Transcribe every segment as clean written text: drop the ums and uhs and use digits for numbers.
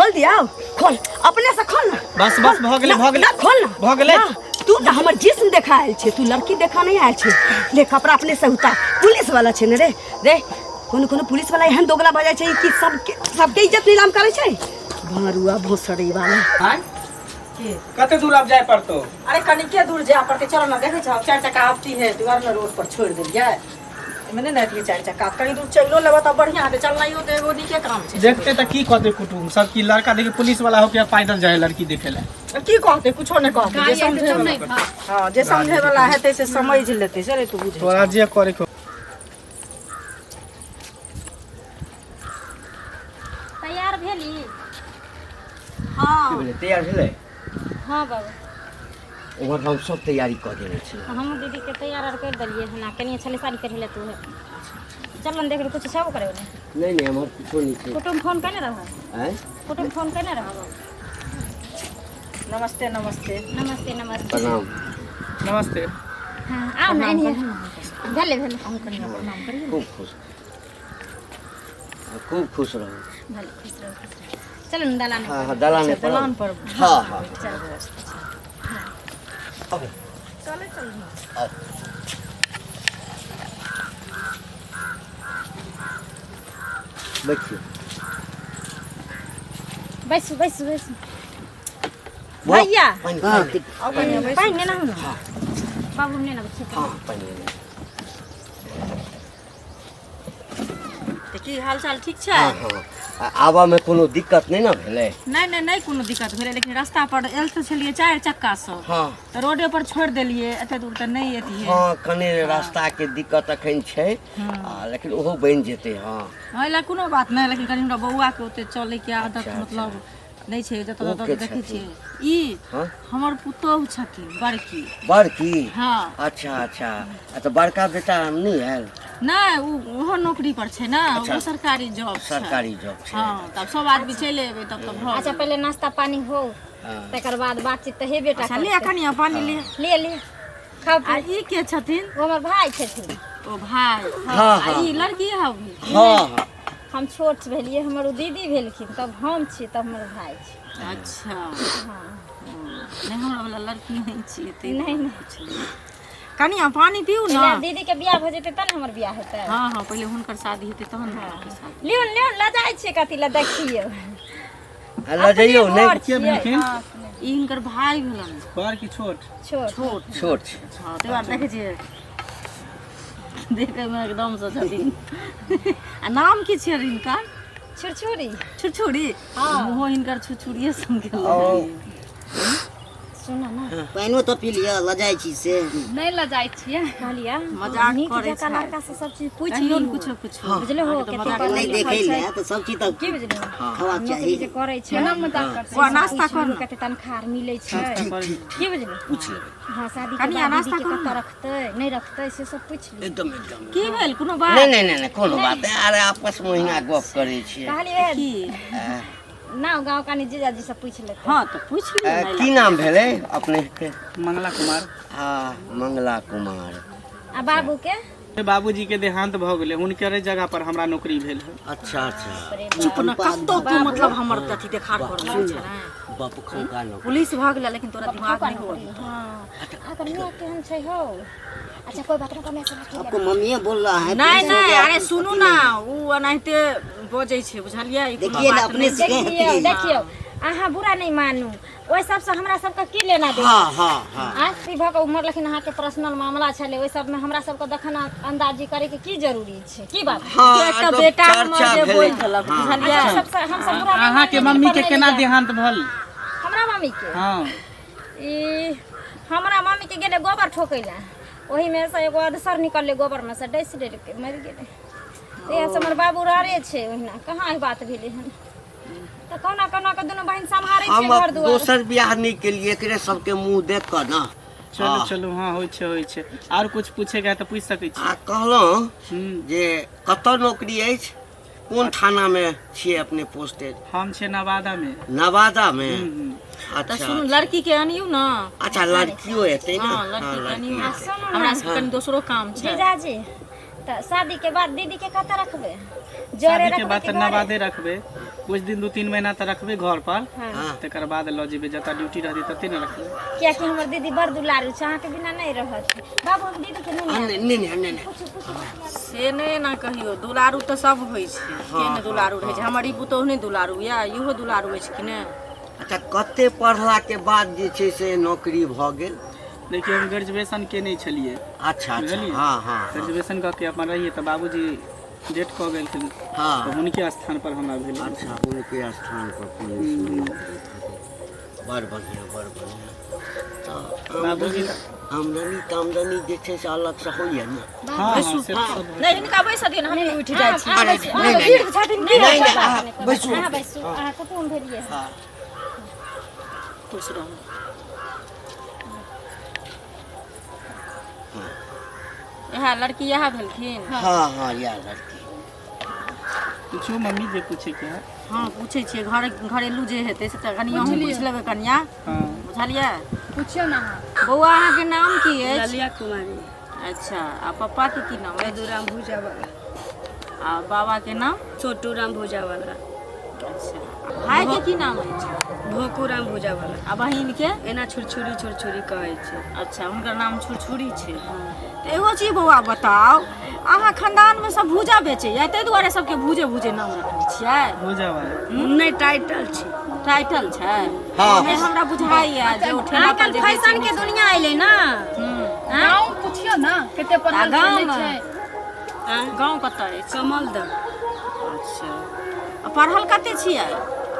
खोल दिया खोल अपने से खोल ना बस बस भगले खोल ना भगले तू तो हमर जिस्म देखा आयल छे तू लड़की देखा नहीं आयल छे ले कपड़ा अपने से उतार पुलिस वाला छे ने रे रे कोनो पुलिस वाला एहन दोगला भजाय छे कि सबके इज्जत नीलाम करे छे भरुआ भोसड़ी वाला हां कते दूर अब जाए पड़तो अरे कनिके दूर जा पड़ते चलो ना देखे छाओ 4 चक्का आती है दुआर ना रोड पर छोड़ देलिए मैंने ना दिए 4 चक्का कहीं दूर चलो लेबा त बढ़िया है चलना ही होते एगो के काम छे देखते त की कहते कुटुम सब की लड़का देखे पुलिस वाला हो के पैदल जाए लड़की देखे ले की कहते कुछो नहीं कहते जे समझे वाला हां जे समझे वाला है तैसे समझ लेते चले तू बुझे तोरा जे करे को तैयार भेली हां तैयार भेलै हाँ बाबा उमर हम सब तैयारी कर देने छी हम दीदी के तैयार आर कर दिलिए ना कनी छले साड़ी पहिरले तू चलन देख कुछ सब करे नहीं हमर कुछो नहीं छै कुटुम फोन करने रहा हैं कुटुम फोन करने रहा नमस्ते नमस्ते नमस्ते नमस्ते प्रणाम नमस्ते हां आओ ना नहीं भले भले हम करिए प्रणाम करिए खूब खुश रहो भले खुश रहो चलो दलान हां दलान पर हां हां चले चल बैठिए बस बस बस भैया हां पानी ना हो बाबू ने ना बच्चे हां पानी की हाल चाल ठीक छै हां आवा में कोनो दिक्कत नहीं ना भेले नहीं कोनो दिक्कत भेले लेकिन रास्ता पर एल तो छलिए 4 चक्का से हां तो रोडे पर छोड़ देलिए एते दूर त नहीं एती है हां कने रास्ता के दिक्कत अखन छै लेकिन ओहो बन जेते हां हां ला कोनो बात नहीं लेकिन कनी हमरा बौआ के ओते चले के आदत मतलब नहीं छै जत देखे छी ई हमर पुतोह छथि बड़की हां अच्छा तो बड़का बेटा नहीं आयल नहीं वो नौकरी पर छै ना वो सरकारी जॉब छै हां तब सब आदमी चले एबे तब भर अच्छा पहले नाश्ता पानी हो तकर बाद बातचीत त हे बेटा अच्छा ले कनिया पानी ले खाओ आ ई के छथिन वो हमर भाई छथिन ओ भाई हां ई लड़की है हां हम छोट भेलिए हमर दीदी भेलखिन तब हम छी तब हमर भाई छी अच्छा हां नहीं हमरा वाला लड़की नहीं छी नहीं कनिया पानी पीऊ ना दीदी के बियाह भ जेते त हमर बियाह हेते हां पहले हुनकर शादी हेते तहन लियोन ल जाय छै कथि ल देखियो ल जाइयो नहीं के भेलखिन ई हिनकर भाई भेलन बड़ की छोट छोट हां ते बात देखे छियै देखे में एकदम से छथिन आ नाम की छै हिनका छुरछुरी हां वो हिनकर छुरछुरिये संग के सुना ना पानियो तो पी लिया ल जाय छी से नहीं ल जाय छियै कहलिया मजाक करे छै लड़का से सब चीज पूछ लियो कुछो बुझले हो के नहीं देखे ले तो सब चीज तक की बुझले खवा चाहिए जे करे छै ना मजाक करते नाश्ता कर कते तनखार मिले छै की बुझले पूछ ले हां शादी के कनिया बाद नाश्ता कत रखते नहीं रखते से सब पूछ लियो एकदम की भेल कोनो बात नहीं कोनो बात है अरे आपस में हिना गप करे छी कहलिए की ना गांव कानी जीजाजी से पूछ ले हां तो पूछ लियो की नाम भेले अपने के मंगला कुमार हां मंगला कुमार आ बाबू के बाबूजी के देहांत भ गेले हुनकर जगह पर हमरा नौकरी भेल है अच्छा चुप न कतो तो मतलब हमर अथी देखार कर छै ना बापू खौका न पुलिस भाग गेला लेकिन तोरा दिमाग नहीं हो हां तो निया केहन छै हो अच्छा कोई बात नहीं से आपको मम्मी बोल रहा है नहीं अरे सुनू ना उ अनाहिते बजै छै बुझलिए देखिए ना अपने से देखियो अहाँ बुरा नहीं मानू ओइ सब से हमरा सब का की लेना दे हां आज सी भक उमर लेकिन अहाँ के पर्सनल मामला छले ओइ सब में हमरा सब का देखना अंदाजी करे के की जरूरी छै की बात एकटा बेटा हमर जे बोल देलक बुझलिए हम सब बुरा अहाँ के मम्मी के केना देहांत भल हमरा मम्मी के हां ई हमरा मम्मी के गेले गोबर ठोकैला ओही में से एगो अदसर निकलले गोबर में से डैस डे के मर गेले ते से हमर बाबू रारे छै ओहिना कहां ई बात भेले हन त कोना के दोनों बहन संभारे छै घर दुआर दोसर बियाह नहीं के लिए एकरे सबके मुंह देख कर ना चलो हां होय छै और कुछ पूछेगा तो पूछ सकै छी आ कहलो जे कत नौकरी अछि कौन थाना में छिए अपने पोस्टेड हम छे नवादा में अच्छा सुन लड़की के आनियो ना अच्छा लड़कियों हेते ना हां लड़की के आनियो हमरा से कनी दोसरो काम छै जीजाजी त तो शादी के बाद दीदी के कतऽ रखबे? जरे शादी के बाद रखबे तो नवादे रखबे, कुछ दिन 2-3 महीना तक रखबे घर पर, हाँ। तकर बाद लऽ जेबे जतऽ ड्यूटी रहती तते न रखबे। किया कि हमर दीदी बड़ दुलारू छै, अहाँ के बिना नहीं रहत। बाबू हम दीदी के नहीं नहीं से नहीं ना कहियो, दुलारू तो सब होइ छै, के ने दुलारू रहै छै। हमर ई पुतौह नहीं दुलारू या इहो दुलारू होइ छै कि ने। अच्छा कते पढ़ला के बाद जे छै से नौकरी भऽ गेल? देखिए हम ग्रेजुएशन केने छलिए। अच्छा अच्छा बुझलिए? हाँ हाँ ग्रेजुएशन कऽ के अपन रहिए तऽ बाबूजी डेट कऽ गेलखिन, हाँ तऽ हुनके स्थान पर हमरा भेल। अच्छा उनके स्थान पर पुलिस में नौकरी। बड़ बढ़िया बड़ बढ़िया। तो बाबूजी आमदनी तामदनी जे छै से अलग से होइए ने? हाँ हाँ से सब नहीं हिनका बैस दियौ, हम उठि जाइ छी। अरे नहीं नहीं नहीं नहीं बैसू अहाँ बैसू, अहाँ कुटुम भेलिए। हाँ खुश रहू। यहाँ लड़की यहाँ भेलखिन। हाँ हाँ यार लड़की पूछो मम्मी जे पूछे के है। हाँ पूछे छियै, घरेलू जे हेतै से तऽ कनिया हम पूछ लेबै कनिया, हाँ बुझलियै? पूछियो ना। बौआ अहाँके नाम की अछि? ललिया कुमारी। अच्छा, आ पप्पा के की नाम अछि? मधुराम भूजा वाला। आ बाबा के नाम? छोटू राम भूजा वाला। अच्छा, भाई के की नाम अछि? भोकू राम भूजा वाला। आ बहिन के? एना छुरछुरी कहै छै। अच्छा, हुनकर नाम छुरछुरी छै। तऽ एगो चीज बौआ बताउ, अहाँ खानदान में सब भूजा बेचैया, ताहि दुआरे सबके भूजे भूजे नाम रखने छियै? भूजा वाला नहीं टाइटल छै। टाइटल छै? हाँ। नहीं हमरा बुझाइया जे ओ ठेला पर जे फैशन के दुनिया अइले ना। गाँव पूछियो ना कते पढ़ल छै। गाँव कतऽ अछि? कमलदह। अच्छा, आ पढ़ल कते छियै?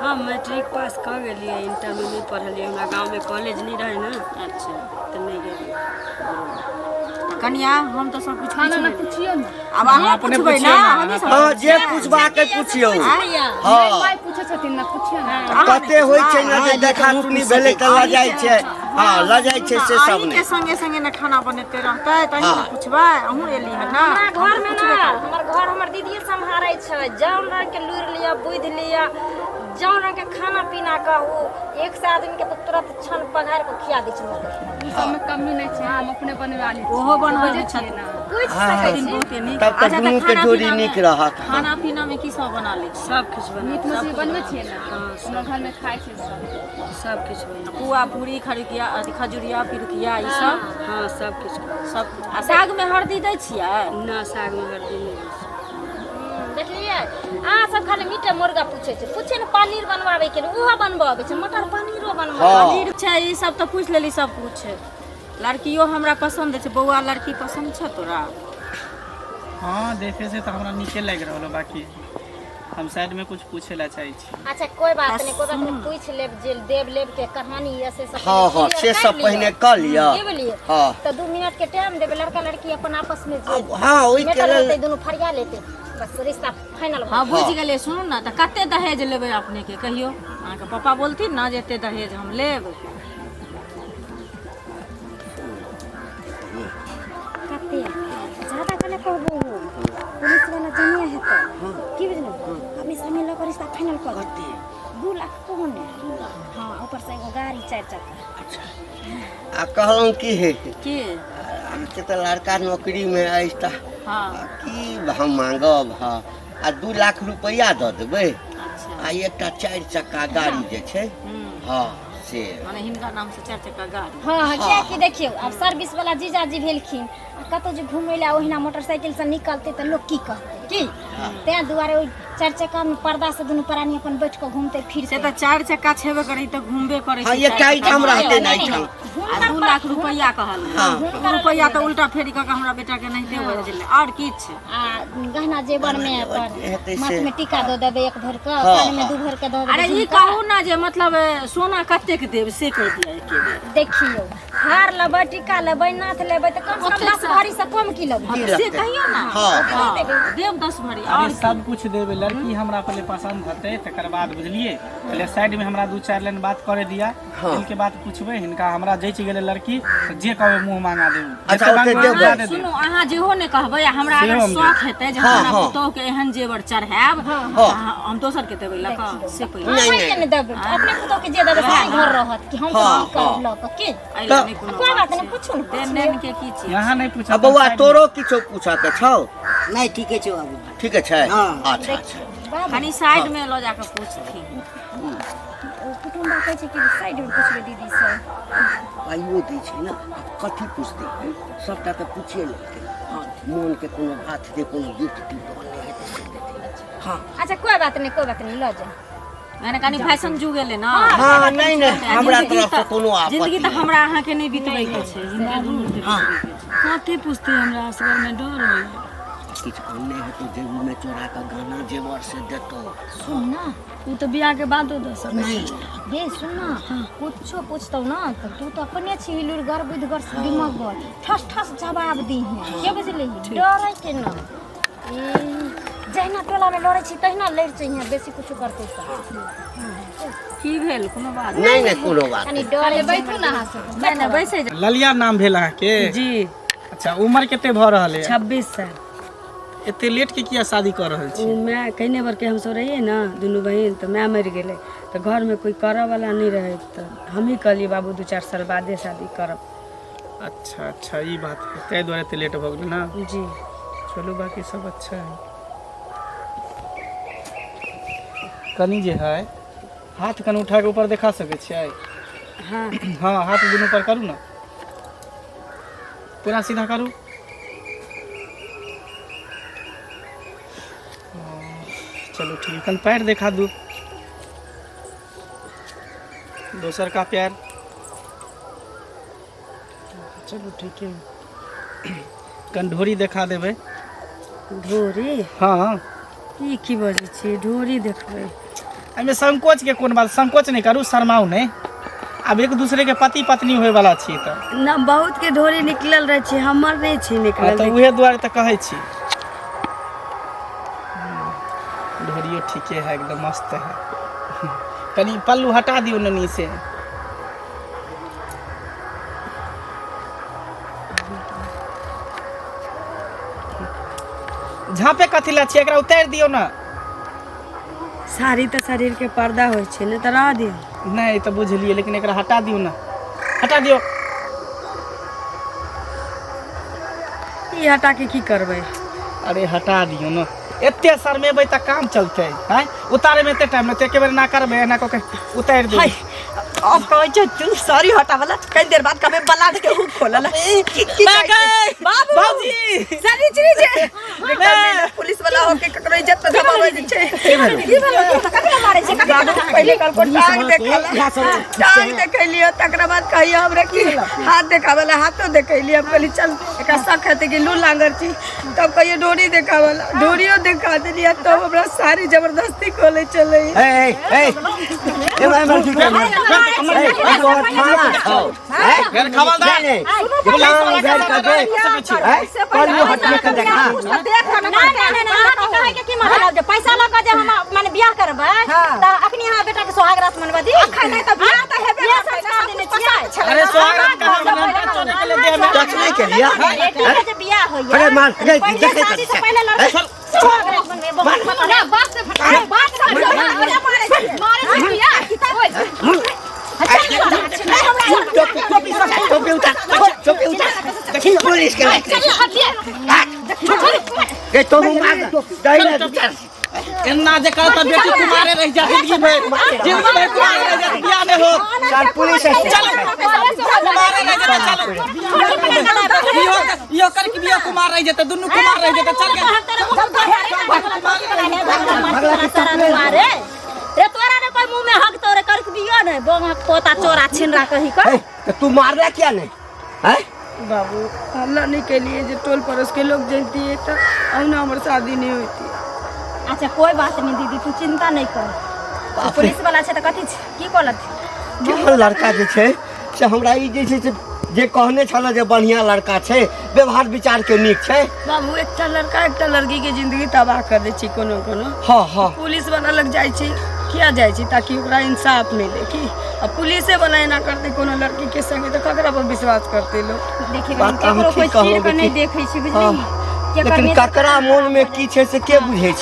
हम मैट्रिक पास कर गेलिए, इंटर में नहीं पढ़लिए, हमरा गांव में कॉलेज नहीं रहे ना अच्छा, तो नहीं गेलिए। कनिया हम तो सब कुछ पूछियो ना। अब अहाँ अपने पूछबै पूछियौ ना, ना, हमही सब हाँ जे पूछबा के पूछियो। हाँ पूछे छथिन ना, पूछियो ना। कते होइ छै ने जे देखा सुनी भेलै तऽ लऽ जाइ छै। हाँ लऽ जाइ छै से सब अहीं के नहीं। संगे संगे न खाना बनेते रहतै तही हाँ। न पूछबै, अहूँ एली है ना। घर में ना हमर घर हमर दीदी सम्हारै छै। जौन रंग के लूर लिया बुध लिया, जौन रंग के खाना पीना कहू, एक से आदमी के तो तुरंत छन पघार के खिया दै छै। ई सब में कमी नहीं छै, हम अपने बनवा ली। ओहो बनबै छथिन। पूछ हाँ सकै दिन छी। बहुते नीक। तब तऽ अच्छा, दुनू के खाना जोड़ी पीना नीक में- रहत। खाना पीना में की सब बना लै छी? सब कुछ बना, मीट मछली बनबै छियै ना, हमरा घर में खाइ छै सब। सब कुछ बना। पुआ पूरी खरुकिया अथी खजुरिया पिरुकिया ई सब हाँ सब कुछ। सब कुछ। आ साग में हल्दी दै छियै? ना साग में हल्दी नहीं दै छै। देखलिए अहाँ सब खाली मीटे मुर्गा पूछे छै। पूछे ने पनीर बनवावे के लिए, ओहो बनवावे छै, मटर पनीरो बनवावे। हाँ। पनीर छै ई सब तो पूछ लेली सब कुछ। लड़कियों हमरा पसंद छै। बौआ लड़की पसंद छै तोरा? हाँ देखे से तो हमरा नीके लग रहा है, बाकी हम साइड में कुछ पूछे ला चाहे छी। अच्छा कोई बात नहीं, कोई बात नहीं, पूछ लेब जे देव लेब के कहानी ऐसे सब। हाँ हाँ से सब पहले कर लिया। लिए हाँ तो 2 मिनट के टाइम देबे, लड़का लड़की अपन आपस में जे हाँ ओहि के मेटर लेल लेते, दोनों फरिया लेते, बस रिश्ता फाइनल। हाँ बुझ गेलिए। सुनू ना, तो कते दहेज लेबै अपने के कहियो? अहाँ के पापा बोलथिन ना जे एते दहेज हम लेब। कते ज्यादा कने कहबो, पुलिस वाला जनिया हेतै की बुझलो, अपने सामने लग रिश्ता फाइनल कर देते। 2 लाख कौन है? हाँ ऊपर से एगो गाड़ी 4 चक्का। आ कहलहुँ की है की? के तऽ लड़का नौकरी में अछि तऽ हाँ की हम मांगब? हाँ आ 2 लाख रुपया दऽ देबै अच्छा। आ एकटा 4 चक्का गाड़ी जे छै हाँ से माने हिनका नाम से 4 चक्का गाड़ी। हाँ क्या कि देखियो, अब सर्विस वाला जीजाजी भेलखिन, कतौ जे घुमै ला ओहिना मोटरसाइकिल से निकलते तऽ लोग की कहते की? तें दुआरे ओइ 4 चक्का में पर्दा से दुनू प्राणी अपन बैठ के घूमते फिर से तऽ 4 चक्का छेबे करै तऽ घूमबे करै हाँ छै। ये टाइम रहते नहीं ठाम। आ 2 लाख रुपया कहल। हाँ। 2 रुपया तऽ उल्टा फेरी कऽ के हमरा बेटा के नहीं देबै दिले। और किछ? आ गहना जेवर में हेतै माथ से में टीका दो देबे 1 भर के, हाँ, कान में हाँ। 2 भर के दो देबे। अरे ई कहू ना जे मतलब सोना कते के देब से कह दिया एके बेर। देखियो, हार लेबै, टीका लेबै, नाथ लेबै तऽ कम से कम 10 भरी से कम की लेबै? की से लगतै? कहियो ना। हाँ हाँ, देब 10 भरी। अरे और सब कुछ देवे, लड़की हमरा पहले पसंद हते, तकर बाद बुझलिए पहले साइड में हमरा 2-4 लाइन बात करे दिया। हाँ। इनके बात पूछबे, हिनका हमरा जैच गेले लड़की तऽ जे कहबे मुंह मांगा देबे। अच्छा, जते ओते मांगबै देबै। हमरा दे देब। सुनू, अहाँ जेहो ने कहबै, हमरा सेहो अगर हम शौक हेतै जे हाँ, हमरा हाँ। पुतोह के एहन जेवर चढ़ायब, हम दोसर के देबै लऽ कऽ से पहिले। नहीं, अहाँ नहीं। के ने देबै, अपने पुतोह के जे देबै सारी घर रहत कि हम हाँ, सब करब लऽ के की? एहि लए नहीं कोनो कोई बात बात नहीं, छै। पूछू ने, पूछ देन लियौ। नेन के की चीज? यहाँ नहीं पूछा। आ बौआ तोरो किछो पूछऽ के छौ? नहीं ठीक है बाबू ठीक है छै हाँ। अच्छा अच्छा कनी साइड में लो जाकर पूछती कुटुम्ब कहै छै कि साइड में पूछबे दीदी से पाइयो दै छै ना कथी पूछते सबटा तऽ पूछिए लेलकै मोन के कोनो बात दे कोनो गिफ्ट टिफ्ट बने है तऽ से देथिन हाँ अच्छा कोई बात नहीं ल जा मैंने कनी फैशन जुग गेले ना हाँ नहीं हमरा तरफ से कोनो आपत्ति जिंदगी तो हमरा अहाँ के नहीं बितबै के छै जिंदगी हाँ कथी पूछते हमरा असगर में डर होय किछ अन्य है तो जेबू में चोरा का गाना जेवर से देतो सुन ना तू तो बियाह के बाद दे सकै नहीं बे सुन ना कुछो पूछतौ ना तो तू तो अपने छिलुर गर बुधगर दिमाग गर ठस ठस जवाब दी है के बुझले डरै के ना जहिना टोला में लड़ै छी तहिना लड़ चाहिए बेसी कुछ करते की भेल कोनो बात नहीं कोनो बात कनी डरे बैठू ना अहाँ सब नहीं नहीं वैसे ललिया नाम भेल अहाँके जी अच्छा उम्र कते भऽ रहल है 26 साल एते लेट के किया शादी कर रहल छी मैं कहने बार के हम सब रहिए ना दुनू बहन तो मैं मर गए तो घर में कोई करे वाला नहीं रहे तो हम ही कहलिए बाबू 2-4 साल बादे शादी करब अच्छा अच्छा ई बात है ताहि दुआरे एते लेट भऽ गेल ना जी चलो बाकी सब अच्छा है कनी जे है हाथ कन उठा के ऊपर देखा सके छियै हाँ हाँ हाथ दुनू पर करू ना पूरा सीधा करू चलो ठीक है कल पैर दिखा दो दोसर का पैर चलो ठीक है कंढोरी दिखा देवे ढोरी हाँ ई की बजै छी ढोरी देखबै एहिमे संकोच के कोन बात संकोच नहीं करू शर्माऊ नहीं अब एक दूसरे के पति पत्नी होए वाला छी तऽ ना बहुत के ढोरी निकलल रहे छी हमर नहीं छी निकलल तऽ उहे दुआरे तऽ कहै छी ढोरियो ठीके है एकदम मस्त है कनी पल्लू हटा दियो ननी से झापे कथी ला छी एकरा उतार दियो ना साड़ी तो शरीर के पर्दा होइ छै ने तऽ रह दियौ नहीं तो बुझलिए लेकिन एकरा हटा दियो ना हटा दियो ई हटा के की करबै अरे हटा दियो ना एते शर्मेबै तऽ काम चलतै हैं उतारे में एते टाइम लगतै एके बेर ना करबै एना कऽ के उतार दे हाय अब कहै छै तू साड़ी हटावला कई देर बाद कबे बलाट के हुक खोलला बाबू बाबूजी साड़ी चली जे पुलिस वाला होके ककरो इज्जत पे दबाबै छै की भेलै ककरा मारै छै बाबू पहले कल को टांग देखलियो तकरा बाद कहियो हमरा की हाथ देखावला हाथो देखलियो कहली चल एकरा शक है कि लू लांगर छी तब कहियो डोरी देखावला डोरियो दिखा दिलिया तो हमरा सारी जबरदस्ती खोले चले घर खबरदार पैसा लगा जे हम माने बियाह करबै त अपनी यहाँ बेटा के सोहाग रात मनबा दी नहीं त बियाह त हेबे संस्कार देने छियै अरे स्वागत कहां लड़का चोरे के लिए दे टच नहीं के लिया बेटी के जे बियाह होइए अरे मार शादी से पहले लड़का सोहाग रात मनबे बहुत ना बात से फटा बात से मारे बियाह पुलिस के एन्ना जे करता बेटी कुमारे रह जा जिंदगी में कुमारे रह जा बियाह में हो चल पुलिस कुमारे रह जा चलो यो कर के बियाह कुमार रह जाते दोनों कुमार रह जाते चल के रे तोरा ने कोई मुंह में हक तोरे कर के दियो ने बोंग पोता चोरा छिनरा कही कर तो तू मार रहा क्या नहीं है बाबू हल्ला नहीं के लिए जो टोल पड़ोस के लोग जानती है तो अब ना हमारी शादी नहीं होती अच्छा कोई बात नहीं दीदी तू चिंता नहीं कर पुलिस वाला छे त कथि की कहलत केहन लड़का जे छै से हमरा ई जे छै से जे कहने छल जे बढ़िया लड़का छै व्यवहार विचार के नीक छै बाबू एकटा लड़का एकटा लड़की के जिंदगी तबाह कर दै छै कोनो कोनो हाँ हाँ पुलिस वाला लग जाइ छै किया जाइ छै ताकि ओकरा इंसाफ मिले कि अब पुलिसे वाला एना करते कोनो लड़की के संगे तो ककरा पर विश्वास करते लोग देखिए बात अहाँ केकरो कोई ठीक कहोगे चीर के नहीं कि- देखै छी हाँ। बुझली लेकिन ककरा मोन में की छै से के बुझे छै